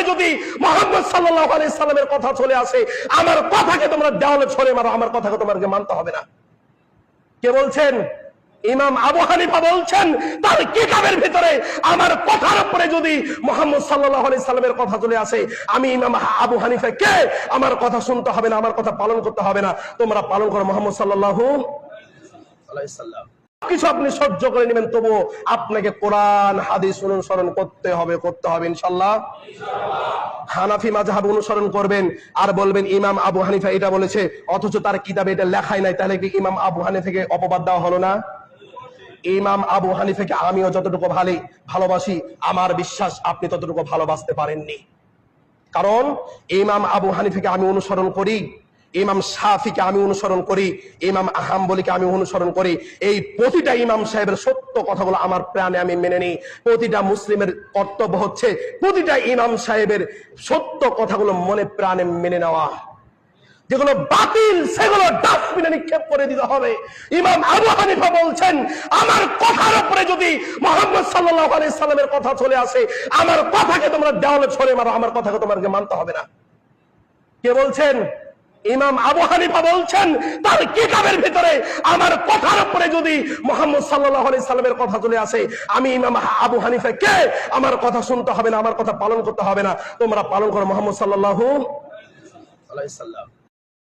যদি মুহাম্মদ সাল্লাল্লাহু আলাইহি সাল্লামের কথা চলে আসে, আমার কথাকে তোমরা দেওয়ালে ছড়ে মারো, আমার কথাকে তোমাকে মানতে হবে না। কে বলছেন? ইমাম আবু হানিফা বলছেন তার কিতাবের ভিতরে আমার কথার উপরে যদি মুহাম্মদ সাল্লাল্লাহু আলাইহি সাল্লামের কথা চলে আসে, আমি ইমাম আবু হানিফা কে, আমার কথা শুনতে হবে না, আমার কথা পালন করতে হবে না, তোমরা পালন করো মুহাম্মদ সাল্লাল্লাহু আলাইহি সাল্লাম। কিছু আপনি সহ্য করে নেবেন, তবুও আপনাকে কোরআন হাদিস অনুসরণ করতে হবে ইনশাআল্লাহ। হানাফি মাযহাব অনুসরণ করবেন আর বলবেন ইমাম আবু হানিফা এটা বলেছে, অথচ তার কিতাবে এটা লেখাই নাই, তাহলে কি ইমাম আবু হানিফাকে অপবাদ দেওয়া হলো না? ইমাম আবু হানিফাকে আমিও যতটুকু ভালোবাসি, আমার বিশ্বাস আপনি ততটুকু ভালোবাসতে পারেননি। কারণ ইমাম আবু হানিফাকে আমি অনুসরণ করি, ইমাম শাফিকে আমি অনুসরণ করি, ইমাম হাম্বলীকে আমি অনুসরণ করি। এই প্রতিটা ইমাম সাহেবের সত্য কথাগুলো আমার প্রাণে আমি মেনে নিই। প্রতিটা মুসলিমের কর্তব্য হচ্ছে প্রতিটা ইমাম সাহেবের সত্য কথাগুলো মনে প্রাণে মেনে নেওয়া। যেগুলো বাতিল সেগুলো ডাস্টবিনে নিক্ষেপ করে দিতে হবে। ইমাম আবু হানিফা বলছেন আমার কথার উপরে যদি মুহাম্মদ সাল্লাল্লাহু আলাইহি সাল্লামের কথা চলে আসে, আমার কথাকে তোমরা দেওয়ালে ছড়ে মারো, আমার কথাকে তোমাকে মানতে হবে না। কে বলছেন? ইমাম আবু হানিফা বলছেন তার কিতাবের ভিতরে আমার কথার উপরে যদি মুহাম্মদ সাল্লাল্লাহু আলাইহি সাল্লামের কথা চলে আসে, আমি ইমাম আবু হানিফা কে, আমার কথা শুনতে হবে না, আমার কথা পালন করতে হবে না, তোমরা পালন করো মুহাম্মদ সাল্লাল্লাহু আলাইহি সাল্লাম।